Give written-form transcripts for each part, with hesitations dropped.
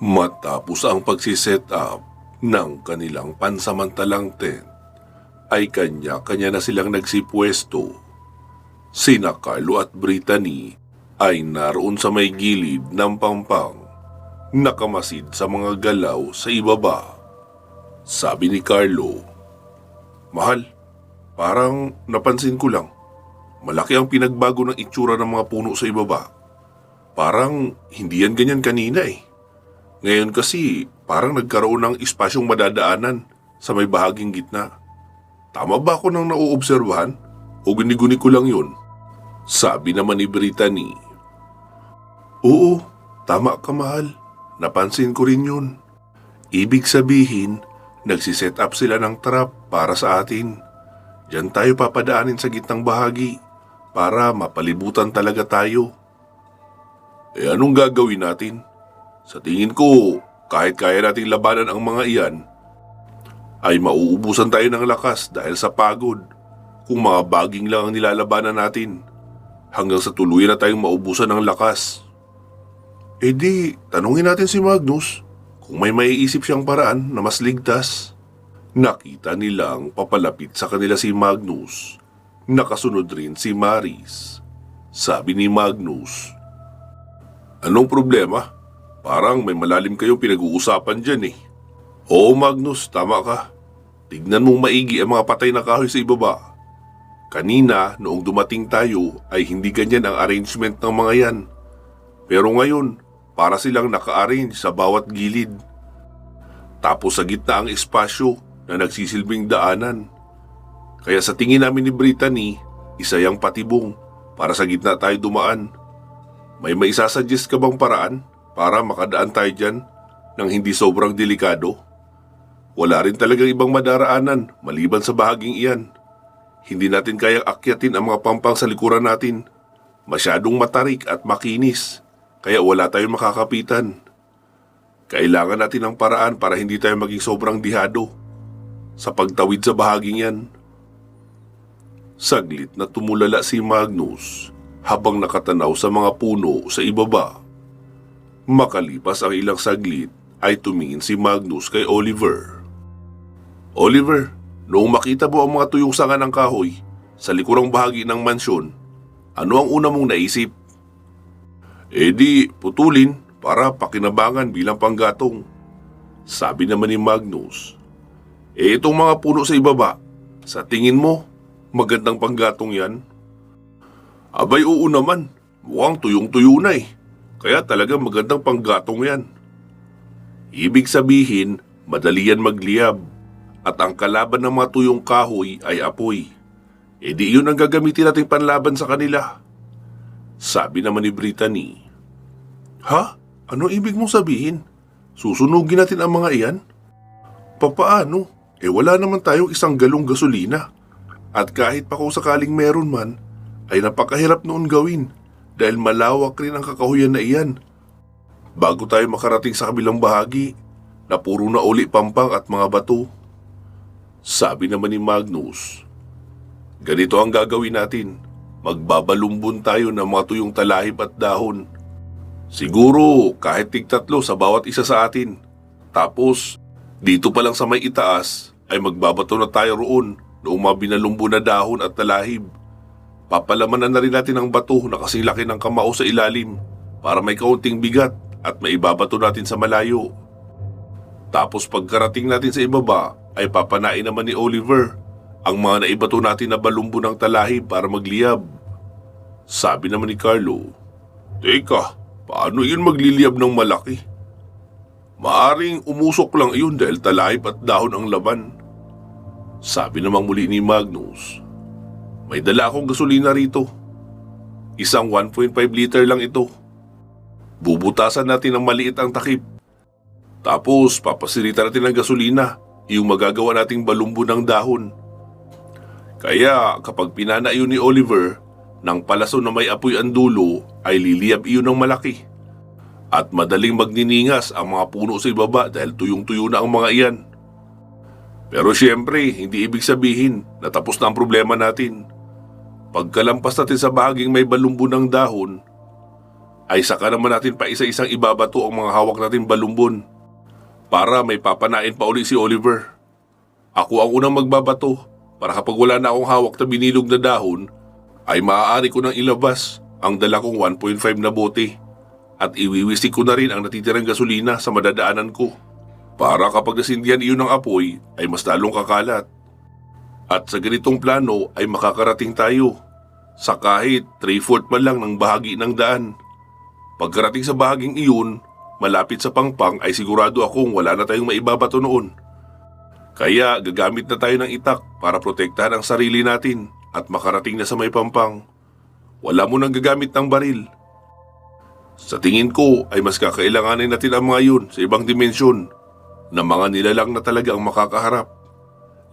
Matapos ang pagsiset up ng kanilang pansamantalang tent, ay kanya-kanya na silang nagsipwesto. Sina Carlo at Brittany ay naroon sa may gilid ng pampang, nakamasid sa mga galaw sa ibaba. Sabi ni Carlo, "Mahal, parang napansin ko lang, malaki ang pinagbago ng itsura ng mga puno sa ibaba. Parang hindi yan ganyan kanina eh. Ngayon kasi parang nagkaroon ng espasyong madadaanan sa may bahaging gitna. Tama ba ako nang nauobserbahan o guni-guni ko lang yun?" Sabi naman ni Brittany, "Oo, tama ka mahal. Napansin ko rin yun. Ibig sabihin, nagsiset up sila ng trap para sa atin. Diyan tayo papadaanin sa gitnang bahagi para mapalibutan talaga tayo." "Eh anong gagawin natin? Sa tingin ko, kahit kaya nating labanan ang mga iyan, ay mauubusan tayo ng lakas dahil sa pagod kung mga baging lang ang nilalabanan natin, hanggang sa tuluyan na tayong maubusan ng lakas." "Eh di, tanungin natin si Magnus kung may maiisip siyang paraan na mas ligtas." Nakita nilang papalapit sa kanila si Magnus. Nakasunod rin si Maris. Sabi ni Magnus, "Anong problema? Parang may malalim kayong pinag-uusapan dyan eh." "Oo Magnus, tama ka. Tignan mong maigi ang mga patay na kahoy sa ibaba. Kanina, noong dumating tayo, ay hindi ganyan ang arrangement ng mga yan. Pero ngayon, para silang naka-arrange sa bawat gilid. Tapos sa gitna ang espasyo na nagsisilbing daanan. Kaya sa tingin namin ni Brittany, isa yang patibong para sa gitna tayo dumaan. May maisasuggest ka bang paraan para makadaan tayo dyan nang hindi sobrang delikado? Wala rin talagang ibang madaraanan maliban sa bahaging iyan. Hindi natin kayang akyatin ang mga pampang sa likuran natin. Masyadong matarik at makinis, kaya wala tayong makakapitan. Kailangan natin ng paraan para hindi tayo maging sobrang dihado sa pagtawid sa bahaging yan." Saglit na tumulala si Magnus habang nakatanaw sa mga puno sa ibaba. Makalipas ang ilang saglit ay tumingin si Magnus kay Oliver. "Oliver, noong makita mo ang mga tuyong sanga ng kahoy sa likurang bahagi ng mansyon, ano ang una mong naisip?" "Eh di, putulin para pakinabangan bilang panggatong." Sabi naman ni Magnus, "Eh itong mga puno sa ibaba, sa tingin mo, magandang panggatong yan?" "Abay oo naman, mukhang tuyong-tuyo na eh. Kaya talagang magandang panggatong yan." Ibig sabihin, madali yan magliyab. At ang kalaban ng mga tuyong kahoy ay apoy. E di yun ang gagamitin nating panlaban sa kanila. Sabi naman ni Brittany. "Ha? Ano ibig mong sabihin? Susunugin natin ang mga iyan? Papaano? Eh wala naman tayong isang galong gasolina. At kahit pa kung sakaling meron man, ay napakahirap noon gawin dahil malawak rin ang kakahuyan na iyan. Bago tayo makarating sa kabilang bahagi na puro na uli pampang at mga bato." Sabi naman ni Magnus, "Ganito ang gagawin natin. Magbabalumbon tayo ng mga tuyong talahib at dahon. Siguro kahit tig-3 sa bawat isa sa atin. Tapos dito pa lang sa may itaas ay magbabato na tayo roon noong mga binalumbo na dahon at talahib. Papalamanan na rin natin ang bato na kasing laki ng kamao sa ilalim para may kaunting bigat at maibabato natin sa malayo. Tapos pagkarating natin sa ibaba ay papanain naman ni Oliver ang mga naibato natin na balumbo ng talahib para magliyab." Sabi naman ni Carlo, "Teka, paano yun magliliyab ng malaki? Maaring umusok lang iyon dahil talahib at dahon ang laman." Sabi naman muli ni Magnus, "May dala akong gasolina rito. Isang 1.5 liter lang ito. Bubutasan natin ng maliit ang takip. Tapos papasirita natin ng gasolina, yung magagawa nating balumbo ng dahon. Kaya kapag pinana iyon ni Oliver, ng palaso na may apoy ang dulo ay liliyab iyon ng malaki. At madaling magniningas ang mga puno sa ibaba dahil tuyong-tuyo na ang mga iyan. Pero siyempre, hindi ibig sabihin na tapos na ang problema natin. Pagkalampas natin sa bahaging may balumbo ng dahon, ay saka naman natin pa isa-isang ibabato ang mga hawak natin balumbon para may papanain pa uli si Oliver. Ako ang unang magbabato para kapag wala na akong hawak na binilog na dahon ay maaari ko nang ilabas ang dala kong 1.5 na bote at iwiwisik ko na rin ang natitirang gasolina sa madadaanan ko para kapag nasindihan iyon ng apoy ay mas lalong kakalat. At sa ganitong plano ay makakarating tayo sa kahit 3/4 man lang ng bahagi ng daan. Pagkarating sa bahaging iyon, malapit sa Pangpang ay sigurado akong wala na tayong maibabato noon. Kaya gagamit na tayo ng itak para protektahan ang sarili natin at makarating na sa may Pampang. Wala mo nang gagamit ng baril. Sa tingin ko ay mas kakailanganin natin ang mga yun sa ibang dimensyon na mga nilalang na talaga ang makakaharap.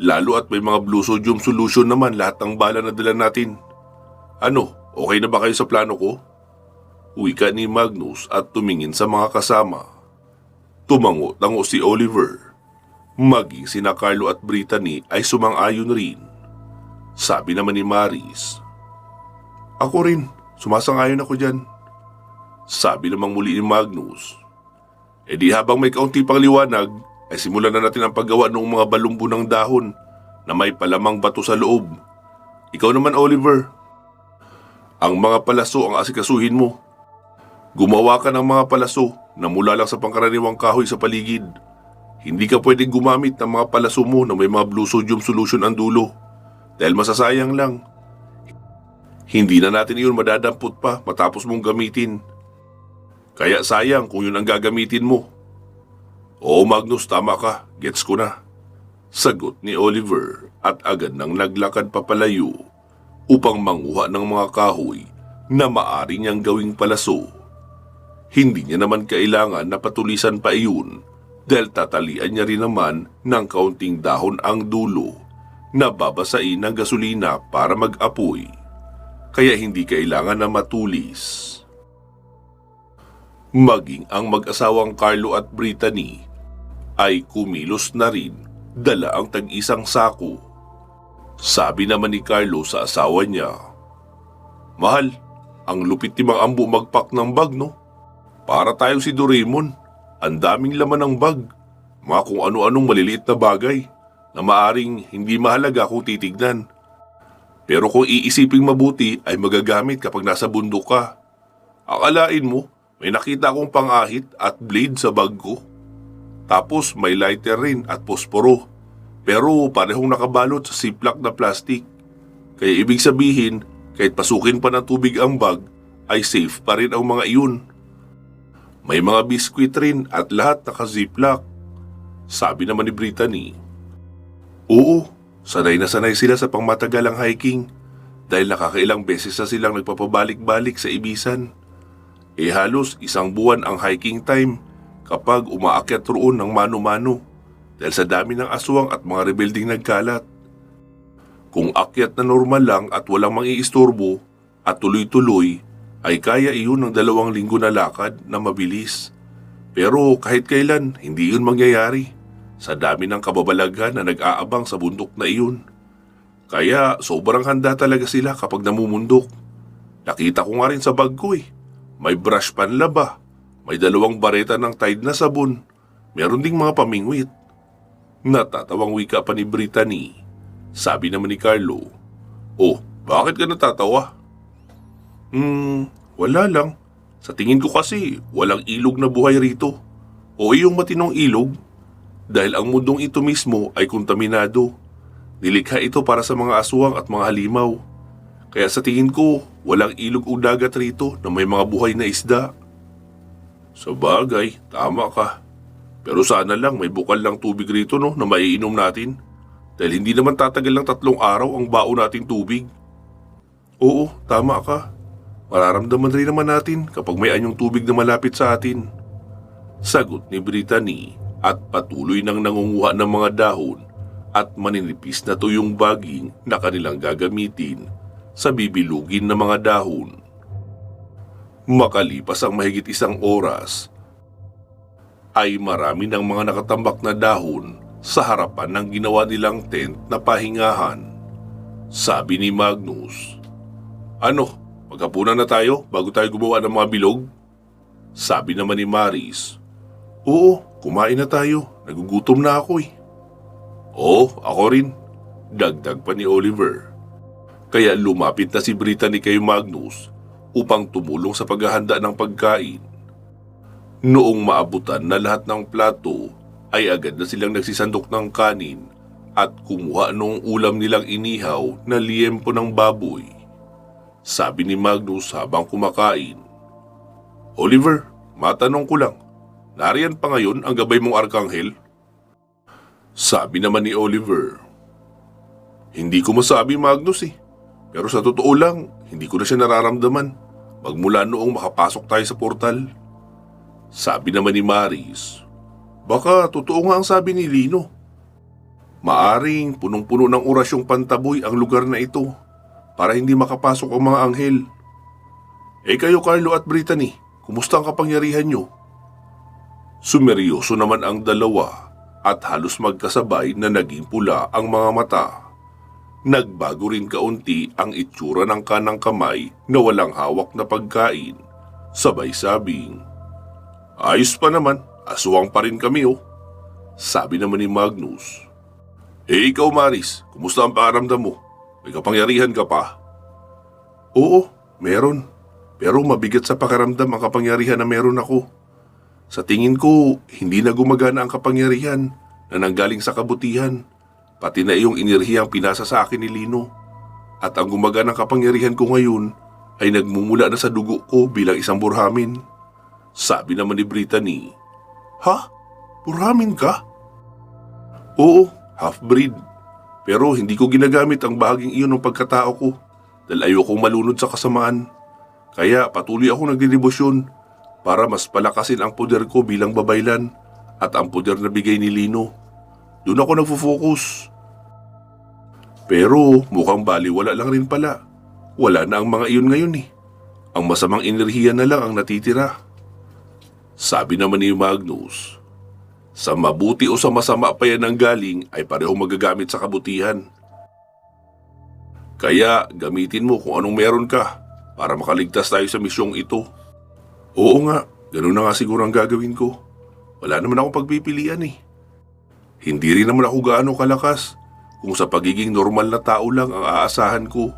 Lalo at may mga blue sodium solution naman lahat ng bala na dala natin. Ano, okay na ba kayo sa plano ko? Wika ni Magnus at tumingin sa mga kasama. Tumango-tango si Oliver. Maging sina Carlo at Brittany ay sumang-ayon rin. Sabi naman ni Maris, "Ako rin, sumasang-ayon ako dyan." Sabi namang muli ni Magnus, "E di habang may kaunti pang liwanag, ay simulan na natin ang paggawa ng mga balumbo ng dahon na may palamang bato sa loob. Ikaw naman, Oliver, ang mga palaso ang asikasuhin mo. Gumawa ka ng mga palaso na mula lang sa pangkaraniwang kahoy sa paligid. Hindi ka pwedeng gumamit ng mga palaso mo na may mga blue sodium solution ang dulo dahil masasayang lang. Hindi na natin iyon madadampot pa matapos mong gamitin. Kaya sayang kung yun ang gagamitin mo." "Oo Magnus, tama ka. Gets ko na." Sagot ni Oliver at agad nang naglakad papalayo upang manguha ng mga kahoy na maaari niyang gawing palaso. Hindi niya naman kailangan na patulisan pa iyon dahil tatalian niya rin naman ng kaunting dahon ang dulo na babasain ng gasolina para mag-apoy. Kaya hindi kailangan na matulis. Maging ang mag-asawang Carlo at Brittany ay kumilos na rin, dala ang tag-isang sako. Sabi naman ni Carlo sa asawa niya, "Mahal, ang lupit ni Mang Ambo magpak ng bag, no? Para tayong si Doraemon, ang daming laman ng bag, mga kung ano-anong maliliit na bagay na maaring hindi mahalaga kung titignan. Pero kung iisiping mabuti ay magagamit kapag nasa bundok ka. Akalain mo, may nakita akong pangahit at blade sa bag ko. Tapos may lighter rin at posporo, pero parehong nakabalot sa ziplock na plastic. Kaya ibig sabihin, kahit pasukin pa ng tubig ang bag, ay safe pa rin ang mga iyon. May mga biskwit rin at lahat naka-ziplock." Sabi naman ni Brittany, "Oo, sanay na sanay sila sa pangmatagalang hiking dahil nakakailang beses na silang nagpapabalik-balik sa Ibisan. Halos 1 buwan ang hiking time kapag umaakyat roon ng mano-mano dahil sa dami ng aswang at mga rebelding nagkalat. Kung akyat na normal lang at walang mangiistorbo at tuloy-tuloy, ay kaya iyon ng 2 linggo na lakad na mabilis. Pero kahit kailan, hindi yun mangyayari sa dami ng kababalaghan na nag-aabang sa bundok na iyon. Kaya sobrang handa talaga sila kapag namumundok. Nakita ko nga rin sa bag ko may brush panlaba, may 2 bareta ng Tide na sabon, meron ding mga pamingwit." Natatawang wika pa ni Brittany. Sabi naman ni Carlo, "Oh, bakit ka natatawa?" Wala lang. Sa tingin ko kasi walang ilog na buhay rito o iyong matinong ilog dahil ang mundong ito mismo ay kontaminado. Nilikha ito para sa mga aswang at mga halimaw. Kaya sa tingin ko walang ilog o dagat rito na may mga buhay na isda." "Sabagay, tama ka. Pero sana lang may bukal lang tubig rito na maiinom natin dahil hindi naman tatagal ng 3 araw ang baon nating tubig." "Oo, tama ka. Mararamdaman rin naman natin kapag may anyong tubig na malapit sa atin." Sagot ni Brittany at patuloy nang nangunguha ng mga dahon at maninipis na tuyong baging na kanilang gagamitin sa bibilugin ng mga dahon. Makalipas ang mahigit 1 oras, ay marami ng mga nakatambak na dahon sa harapan ng ginawa nilang tent na pahingahan. Sabi ni Magnus, "Ano, maghapunan na tayo bago tayo gumawa ng mga bilog?" Sabi naman ni Maris, "Oo, kumain na tayo. Nagugutom na ako eh." "Oo, ako rin." Dagdag pa ni Oliver. Kaya lumapit na si Brittany kay Magnus upang tumulong sa paghahanda ng pagkain. Noong maabutan na lahat ng plato, ay agad na silang nagsisandok ng kanin at kumuha nung ulam nilang inihaw na liempo ng baboy. Sabi ni Magnus habang kumakain, "Oliver, matanong ko lang, nariyan pa ngayon ang gabay mong arkanghel?" Sabi naman ni Oliver, "Hindi ko masabi, Magnus eh. Pero sa totoo lang, hindi ko na siya nararamdaman magmula noong makapasok tayo sa portal." Sabi naman ni Maris, "Baka totoo nga ang sabi ni Lino. Maaring punong-puno ng orasyong pantaboy ang lugar na ito para hindi makapasok ang mga anghel. Eh kayo, Carlo at Brittany, kumusta ang kapangyarihan nyo?" Sumeryoso naman ang dalawa at halos magkasabay na naging pula ang mga mata. Nagbago rin kaunti ang itsura ng kanang kamay na walang hawak na pagkain. Sabay sabing, "Ayos pa naman, aswang pa rin kami oh." Sabi naman ni Magnus, "Eh ikaw Maris, kumusta ang pakiramdam mo? May kapangyarihan ka pa?" "Oo, meron. Pero mabigat sa pakiramdam ang kapangyarihan na meron ako. Sa tingin ko, hindi na gumagana ang kapangyarihan na nanggaling sa kabutihan. Pati na iyong enerhiyang pinasa sa akin ni Lino. At ang gumaganang kapangyarihan ko ngayon ay nagmumula na sa dugo ko bilang isang burhamin." Sabi naman ni Brittany, "Ha? Burhamin ka?" "Oo, half-breed. Pero hindi ko ginagamit ang bahaging iyon ng pagkatao ko dahil ayokong malunod sa kasamaan. Kaya patuloy ako nagdedebosyon para mas palakasin ang poder ko bilang babaylan at ang poder na bigay ni Lino. Doon ako nagfo-focus. Pero mukhang baliwala lang rin pala. Wala na ang mga iyon ngayon eh. Ang masamang enerhiya na lang ang natitira." Sabi naman ni Magnus, "Sa mabuti o sa masama pa yan ang galing ay pareho magagamit sa kabutihan. Kaya gamitin mo kung anong meron ka para makaligtas tayo sa misyong ito." "Oo nga, ganun na nga siguro ang gagawin ko. Wala naman akong pagpipilian eh. Hindi rin naman ako gaano kalakas kung sa pagiging normal na tao lang ang aasahan ko."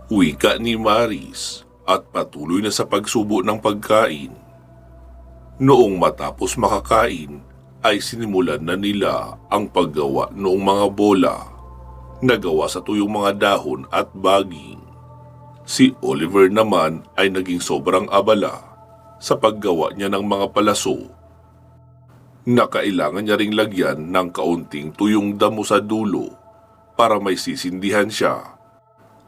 Wika ni Maris at patuloy na sa pagsubo ng pagkain. Noong matapos makakain ay sinimulan na nila ang paggawa noong mga bola na gawa sa tuyong mga dahon at baging. Si Oliver naman ay naging sobrang abala sa paggawa niya ng mga palaso na kailangan niya ring lagyan ng kaunting tuyong damo sa dulo para may sisindihan siya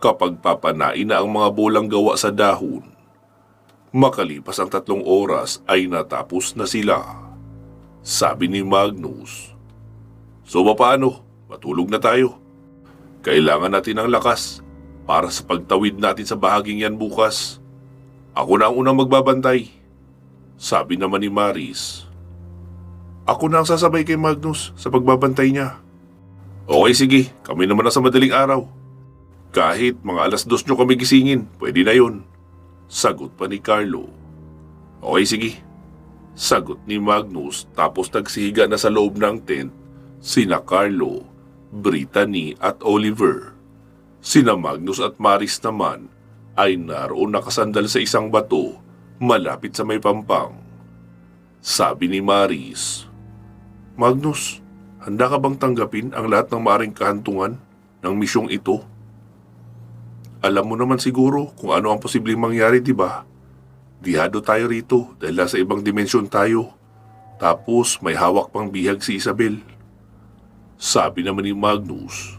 kapag papanain na ang mga bolang gawa sa dahon. Makalipas ang 3 oras ay natapos na sila. Sabi ni Magnus, "So paano? Matulog na tayo. Kailangan natin ng lakas para sa pagtawid natin sa bahaging yan bukas. Ako na ang unang magbabantay." Sabi naman ni Maris, "Ako na ang sasabay kay Magnus sa pagbabantay niya." "Okay sige, kami naman na sa madaling araw. Kahit mga 2:00 nyo kami gisingin, pwede na yun." Sagot pa ni Carlo. "Okay sige." Sagot ni Magnus tapos nagsihiga na sa loob ng tent sina Carlo, Brittany at Oliver. Sina Magnus at Maris naman ay naroon nakasandal sa isang bato malapit sa may pampang. Sabi ni Maris, "Magnus, handa ka bang tanggapin ang lahat ng maaring kahantungan ng misyong ito? Alam mo naman siguro kung ano ang posibleng mangyari, di ba? Dihado tayo rito dahil nasa ibang dimensyon tayo. Tapos may hawak pang bihag si Isabel." Sabi naman ni Magnus,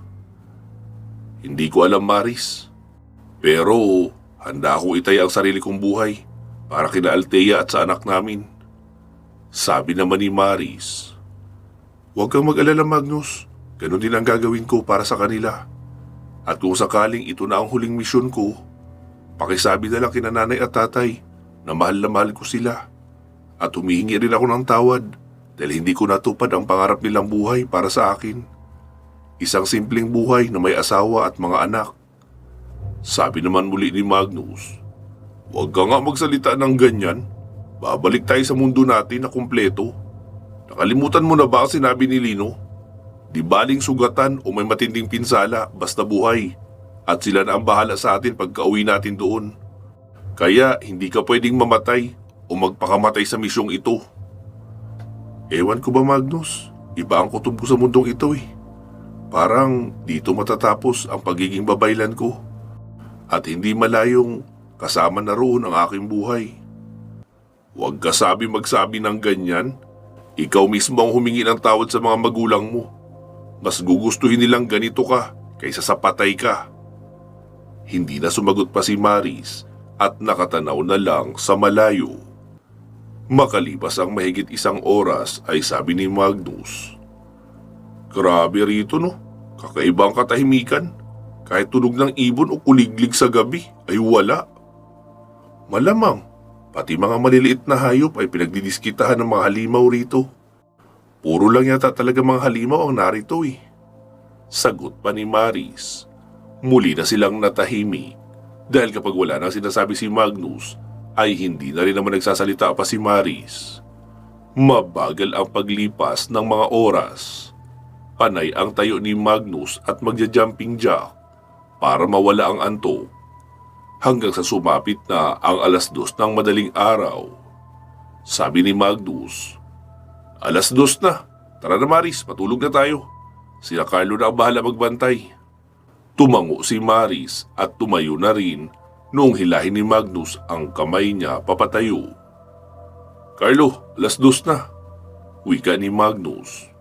"Hindi ko alam, Maris. Pero handa akong itaya ang sarili kong buhay para kina Althea at sa anak namin." Sabi naman ni Maris, "Huwag kang mag-alala, Magnus. Ganon din ang gagawin ko para sa kanila. At kung sakaling ito na ang huling misyon ko, pakisabi na lang kina nanay at tatay na mahal ko sila. At humihingi rin ako ng tawad dahil hindi ko natupad ang pangarap nilang buhay para sa akin. Isang simpleng buhay na may asawa at mga anak." Sabi naman muli ni Magnus, "Huwag ka nga magsalita ng ganyan. Babalik tayo sa mundo natin na kumpleto. Nakalimutan mo na ba ang sinabi ni Lino? Di baling sugatan o may matinding pinsala, basta buhay. At sila na ang bahala sa atin pagka-uwi natin doon. Kaya hindi ka pwedeng mamatay o magpakamatay sa misyong ito. Ewan ko ba, Magnus? Iba ang kutob ko sa mundong ito eh. Parang dito matatapos ang pagiging babaylan ko. At hindi malayong kasama na roon ang aking buhay. Huwag ka magsabi ng ganyan. Ikaw mismo ang humingi ng tawad sa mga magulang mo. Mas gugustuhin nilang ganito ka kaysa sa patay ka. Hindi na sumagot pa si Maris at nakatanaw na lang sa malayo. Makalipas ang mahigit 1 oras ay sabi ni Magnus, "Grabe rito no, kakaiba ang katahimikan. Kahit tunog ng ibon o kuliglig sa gabi ay wala. Malamang, pati mga maliliit na hayop ay pinagdidiskitahan ng mga halimaw rito. Puro lang yata talaga mga halimaw ang narito eh." Sagot pa ni Maris. Muli na silang natahimik dahil kapag wala nang sinasabi si Magnus ay hindi na rin naman nagsasalita pa si Maris. Mabagal ang paglipas ng mga oras. Panay ang tayo ni Magnus at magja-jumping jack para mawala ang antok. Hanggang sa sumapit na ang 2:00 ng madaling araw. Sabi ni Magnus, "2:00 na. Tara na Maris, matulog na tayo. Sila Carlo na ang bahala magbantay." Tumango si Maris at tumayo na rin noong hilahin ni Magnus ang kamay niya papatayo. "Carlo, 2:00 na." Wika ni Magnus.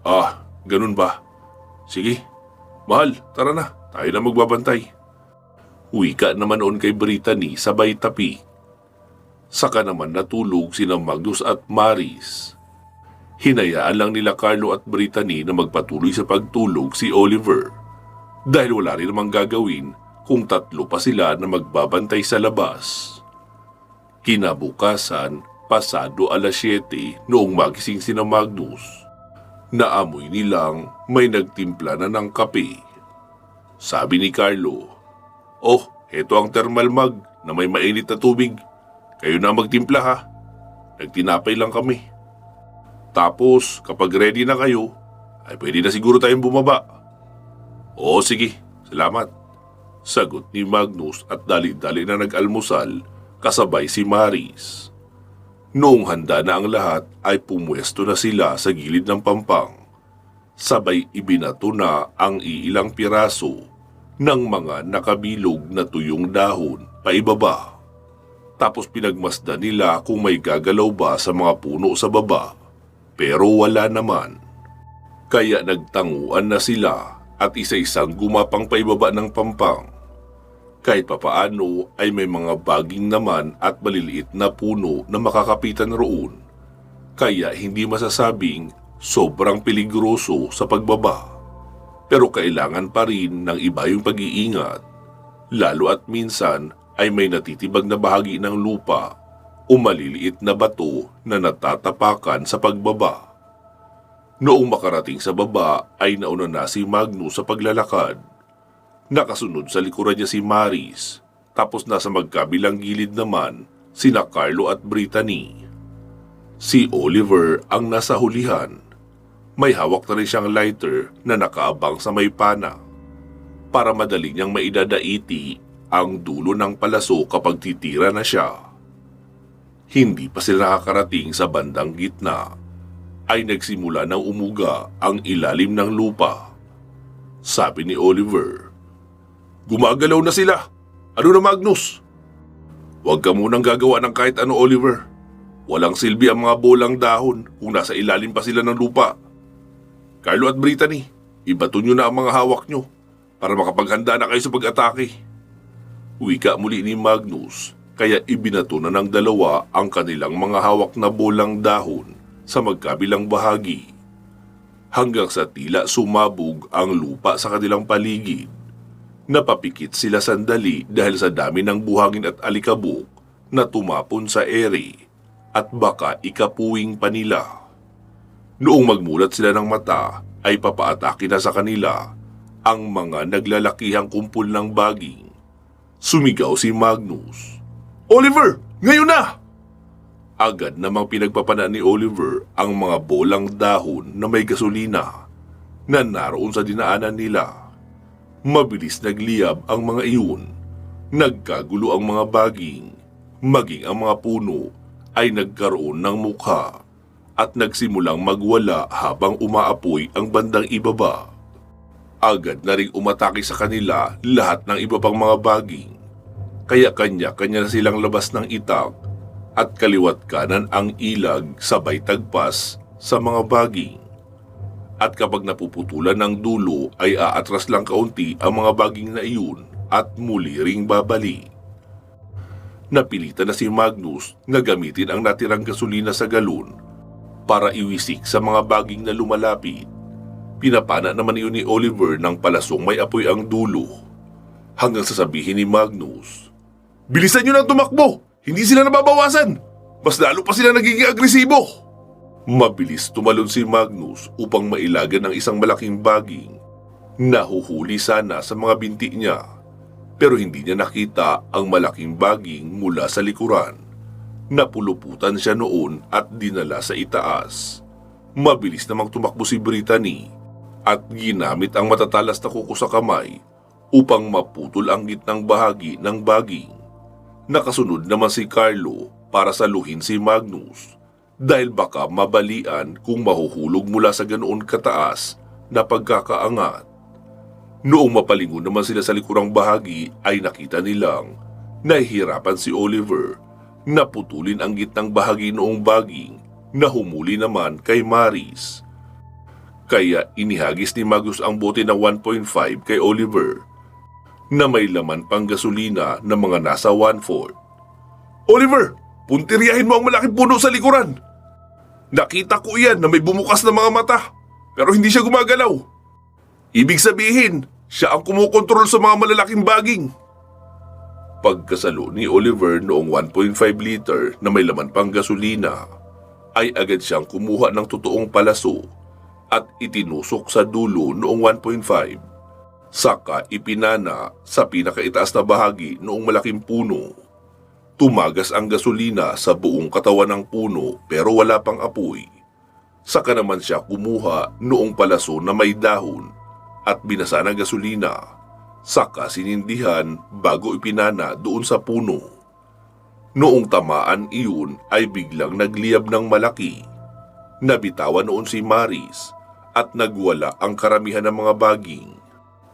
"Ah, ganun ba? Sige, mahal, tara na. Tayo na magbabantay." Wika naman noon kay Brittany sabay tapi. Saka naman natulog sina Magnus at Maris. Hinayaan lang nila Carlo at Brittany na magpatuloy sa pagtulog si Oliver. Dahil wala rin namang gagawin kung 3 pa sila na magbabantay sa labas. Kinabukasan, pasado 7:00 noong magising sina Magnus. Naamoy nilang may nagtimpla na ng kape. Sabi ni Carlo, "Oh, heto ang thermal mug na may mainit na tubig. Kayo na magtimpla ha. Nagtinapay lang kami. Tapos kapag ready na kayo, ay pwede na siguro tayong bumaba." "Oo sige, salamat." Sagot ni Magnus at dali-dali na nag-almusal kasabay si Maris. Noong handa na ang lahat ay pumwesto na sila sa gilid ng pampang. Sabay ibinato na ang iilang piraso ng mga nakabilog na tuyong dahon paibaba. Tapos pinagmasdan nila kung may gagalaw ba sa mga puno sa baba, pero wala naman. Kaya nagtanguan na sila at isa-isang gumapang paibaba ng pampang. Kahit papaano ay may mga baging naman at maliliit na puno na makakapitan roon. Kaya hindi masasabing sobrang peligroso sa pagbaba. Pero kailangan pa rin ng iba yung pag-iingat. Lalo at minsan ay may natitibag na bahagi ng lupa o maliliit na bato na natatapakan sa pagbaba. Noong makarating sa baba ay nauna na si Magnus sa paglalakad. Nakasunod sa likuran niya si Maris, tapos nasa magkabilang gilid naman sina Carlo at Brittany. Si Oliver ang nasa hulihan. May hawak na rin siyang lighter na nakaabang sa may pana para madali niyang maidadaiti ang dulo ng palaso kapag titira na siya. Hindi pa sila nakakarating sa bandang gitna ay nagsimula ng umuga ang ilalim ng lupa. Sabi ni Oliver, "Gumagalaw na sila. Ano na Magnus?" "Huwag ka munang gagawa ng kahit ano Oliver. Walang silbi ang mga bolang dahon kung nasa ilalim pa sila ng lupa. Carlo at Brittany, ibato nyo na ang mga hawak nyo para makapaghanda na kayo sa pag-atake." Wika muli ni Magnus, kaya ibinato na ng dalawa ang kanilang mga hawak na bolang dahon sa magkabilang bahagi. Hanggang sa tila sumabog ang lupa sa kanilang paligid. Napapikit sila sandali dahil sa dami ng buhangin at alikabok na tumapon sa ere at baka ikapuwing pa nila. Noong magmulat sila ng mata ay papaatake na sa kanila ang mga naglalakihang kumpul ng baging. Sumigaw si Magnus, "Oliver, ngayon na!" Agad namang pinagpapana ni Oliver ang mga bolang dahon na may gasolina na naroon sa dinaanan nila. Mabilis nagliyab ang mga iyon. Nagkagulo ang mga baging, maging ang mga puno ay nagkaroon ng mukha at nagsimulang magwala habang umaapoy ang bandang ibaba. Agad na ring umatake sa kanila lahat ng iba pang mga baging, kaya kanya-kanya na silang labas ng itak at kaliwat kanan ang ilag sabay tagpas sa mga baging. At kapag napuputulan ng dulo ay aatras lang kaunti ang mga baging na iyon at muli ring babalik. Napilitan na si Magnus na gamitin ang natirang gasolina sa galon para iwisik sa mga baging na lumalapit. Pinapana naman iyon ni Oliver ng palasong may apoy ang dulo, hanggang sasabihin ni Magnus, "Bilisan nyo nang tumakbo! Hindi sila nababawasan! Mas lalo pa sila nagiging agresibo!" Mabilis tumalon si Magnus upang mailagan ng isang malaking baging. Nahuhuli sana sa mga binti niya, pero hindi niya nakita ang malaking baging mula sa likuran. Napuluputan siya noon at dinala sa itaas. Mabilis namang tumakbo si Brittany at ginamit ang matatalas na kuko sa kamay upang maputol ang gitnang bahagi ng baging. Nakasunod naman si Carlo para saluhin si Magnus dahil baka mabalian kung mahuhulog mula sa ganoon kataas na pagkakaangat. Noong mapalingon naman sila sa likurang bahagi ay nakita nilang nahihirapan si Oliver na putulin ang gitnang bahagi noong baging na humuli naman kay Maris. Kaya inihagis ni Magnus ang bote ng 1.5 kay Oliver na may laman pang gasolina na mga nasa 1/4. "Oliver, puntiryahin mo ang malaking puno sa likuran. Nakita ko iyan na may bumukas na mga mata, pero hindi siya gumagalaw. Ibig sabihin, siya ang kumukontrol sa mga malalaking baging." Pagkasalo ni Oliver noong 1.5 liter na may laman pang gasolina, ay agad siyang kumuha ng totoong palaso at itinusok sa dulo noong 1.5. Saka ipinana sa pinakaitaas na bahagi noong malaking puno. Tumagas ang gasolina sa buong katawan ng puno pero wala pang apoy. Saka naman siya kumuha noong palaso na may dahon at binasa ng gasolina. Saka sinindihan bago ipinana doon sa puno. Noong tamaan iyon ay biglang nagliyab ng malaki. Nabitawan noon si Maris at nagwala ang karamihan ng mga baging.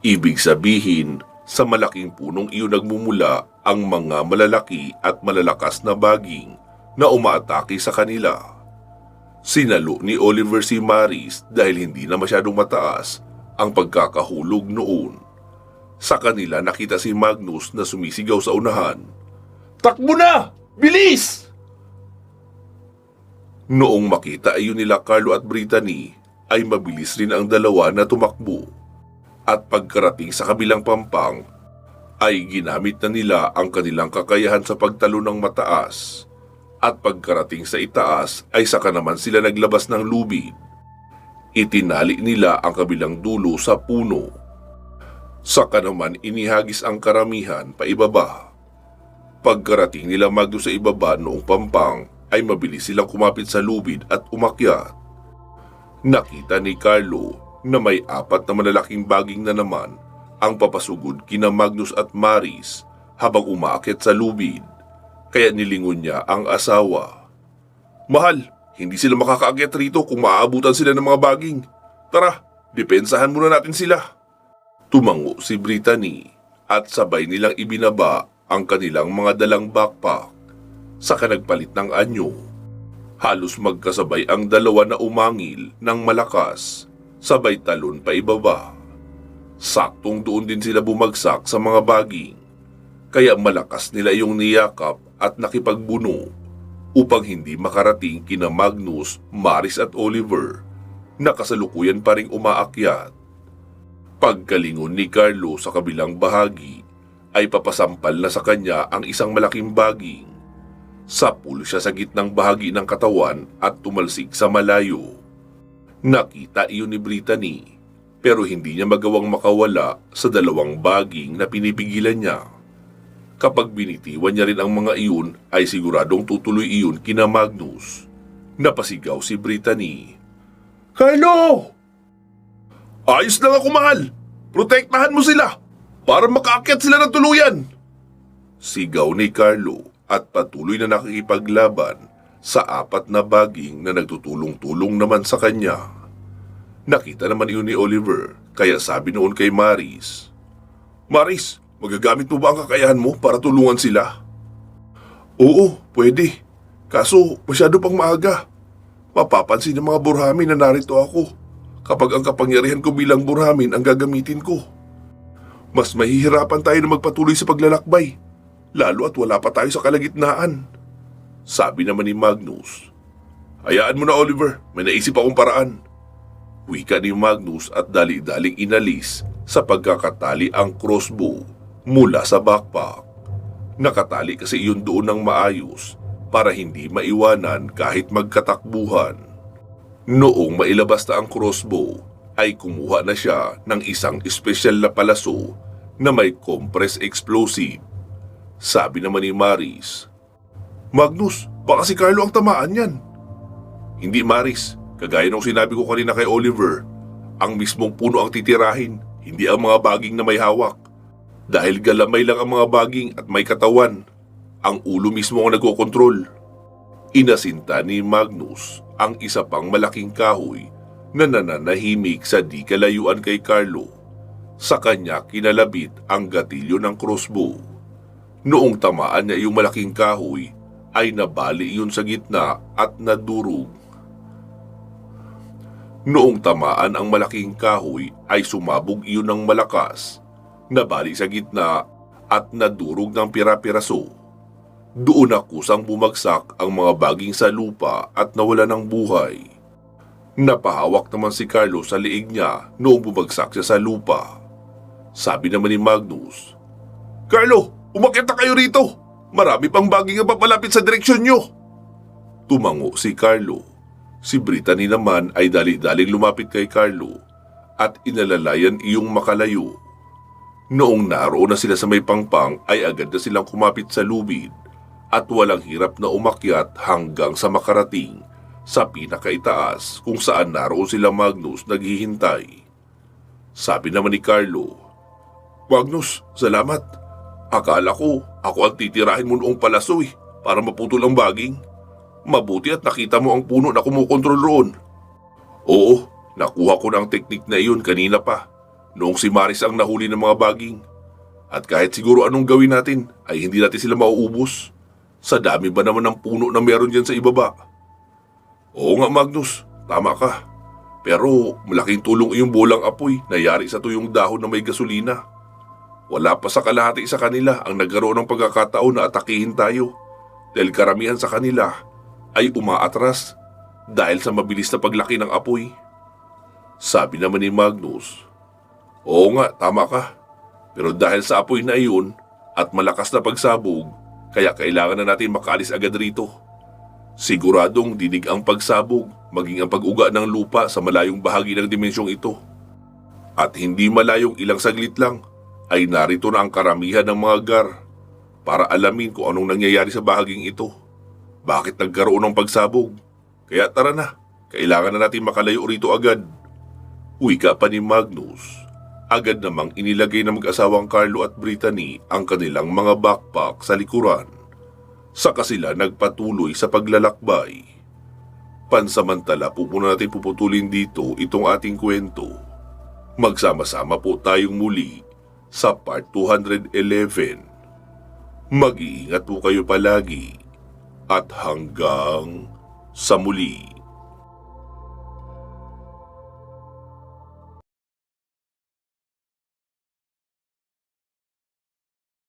Ibig sabihin, sa malaking punong iyon nagmumula ang mga malalaki at malalakas na baging na umaatake sa kanila. Sinalo ni Oliver si Maris dahil hindi na masyadong mataas ang pagkakahulog noon. Sa kanila nakita si Magnus na sumisigaw sa unahan, "Takbo na! Bilis!" Noong makita iyon nila Carlo at Brittany, ay mabilis rin ang dalawa na tumakbo. At pagkarating sa kabilang pampang, ay ginamit na nila ang kanilang kakayahan sa pagtalo ng mataas. At pagkarating sa itaas ay saka naman sila naglabas ng lubid. Itinali nila ang kabilang dulo sa puno. Saka naman inihagis ang karamihan pa ibaba. Pagkarating nila Magnus sa ibaba noong pampang, ay mabilis silang kumapit sa lubid at umakyat. Nakita ni Carlo na may 4 na malalaking baging na naman ang papasugod kina Magnus at Maris habang umaakyat sa lubid. Kaya nilingon niya ang asawa. "Mahal, hindi sila makakaakyat rito kung maaabutan sila ng mga baging. Tara, depensahan muna natin sila." Tumango si Brittany at sabay nilang ibinaba ang kanilang mga dalang backpack. Saka nagpalit ng anyo. Halos magkasabay ang dalawa na umangil ng malakas, sabay talon pa ibaba. Saktong doon din sila bumagsak sa mga baging, kaya malakas nila yung niyakap at nakipagbuno upang hindi makarating kina Magnus, Maris at Oliver na kasalukuyan pa ring umaakyat. Pagkalingon ni Carlo sa kabilang bahagi, ay papasampal na sa kanya ang isang malaking baging. Sapul siya sa gitnang bahagi ng katawan at tumalsik sa malayo. Nakita iyon ni Brittany, pero hindi niya magawang makawala sa dalawang baging na pinipigilan niya. Kapag binitiwan niya rin ang mga iyon, ay siguradong tutuloy iyon kina Magnus. Napasigaw si Brittany. Carlo! Ayos lang ako, mahal! Protektahan mo sila para makaakyat sila ng tuluyan! Sigaw ni Carlo at patuloy na nakikipaglaban sa 4 na baging na nagtutulong-tulong naman sa kanya. Nakita naman iyon ni Oliver, kaya sabi noon kay Maris, Maris, magagamit mo ba ang kakayahan mo para tulungan sila? Oo, pwede. Kaso masyado pang maaga. Mapapansin ng mga burhamin na narito ako kapag ang kapangyarihan ko bilang burhamin ang gagamitin ko. Mas mahihirapan tayo na magpatuloy sa paglalakbay, lalo at wala pa tayo sa kalagitnaan. Sabi naman ni Magnus. Hayaan mo na, Oliver, may naisip akong paraan. Wika ni Magnus at dali-daling inalis sa pagkakatali ang crossbow mula sa backpack. Nakatali kasi iyon doon ng maayos para hindi maiwanan kahit magkatakbuhan. Noong mailabas na ang crossbow, ay kumuha na siya ng isang espesyal na palaso na may compressed explosive. Sabi naman ni Maris, Magnus, baka si Carlo ang tamaan yan. Hindi, Maris. Kagaya ng sinabi ko kanina kay Oliver, ang mismong puno ang titirahin, hindi ang mga baging na may hawak. Dahil galamay lang ang mga baging at may katawan, ang ulo mismo ang nagkokontrol. Inasinta ni Magnus ang isa pang malaking kahoy na nananahimik sa di kalayuan kay Carlo. Sa kanya kinalabit ang gatilyo ng crossbow. Noong tamaan niya yung malaking kahoy, ay nabali iyon sa gitna at nadurog. Noong tamaan ang malaking kahoy ay sumabog iyon ng malakas, nabali sa gitna at nadurog ng pira-piraso. Doon na kusang bumagsak ang mga baging sa lupa at nawala ng buhay. Napahawak naman si Carlo sa liig niya noong bumagsak siya sa lupa. Sabi naman ni Magnus, Carlo, umakyat na kayo rito! Marami pang baging ang papalapit sa direksyon nyo! Tumango si Carlo. Si Brittany naman ay dali-daling lumapit kay Carlo at inalalayan iyong makalayo. Noong naroon na sila sa may pangpang ay agad na silang kumapit sa lubid at walang hirap na umakyat hanggang sa makarating sa pinakaitaas kung saan naroon sila Magnus naghihintay. Sabi naman ni Carlo, Magnus, salamat. Akala ko ako ang titirahin mo noong palaso para maputol ang baging. Mabuti at nakita mo ang puno na kumukontrol roon. Oo, nakuha ko na ang teknik na iyon kanina pa, noong si Maris ang nahuli ng mga baging. At kahit siguro anong gawin natin, ay hindi natin sila mauubos. Sa dami ba naman ng puno na meron dyan sa ibaba? Oo nga, Magnus, tama ka. Pero malaking tulong iyong bolang apoy na yari sa tuyong dahon na may gasolina. Wala pa sa kalahati sa kanila ang nagkaroon ng pagkakataon na atakihin tayo. Dahil karamihan sa kanila ay umaatras dahil sa mabilis na paglaki ng apoy. Sabi naman ni Magnus, Oo nga, tama ka. Pero dahil sa apoy na iyon at malakas na pagsabog, kaya kailangan na natin makaalis agad rito. Siguradong dinig ang pagsabog, maging ang pag-uga ng lupa sa malayong bahagi ng dimensyong ito. At hindi malayong ilang saglit lang, ay narito na ang karamihan ng mga gar para alamin kung anong nangyayari sa bahaging ito. Bakit nagkaroon ng pagsabog? Kaya tara na, kailangan na natin makalayo rito agad. Wika pa ni Magnus. Agad namang inilagay ng mag-asawang Carlo at Brittany ang kanilang mga backpack sa likuran. Saka sila nagpatuloy sa paglalakbay. Pansamantala po muna natin puputulin dito itong ating kwento. Magsama-sama po tayong muli sa part 211. Mag-iingat po kayo palagi. At hanggang sa muli.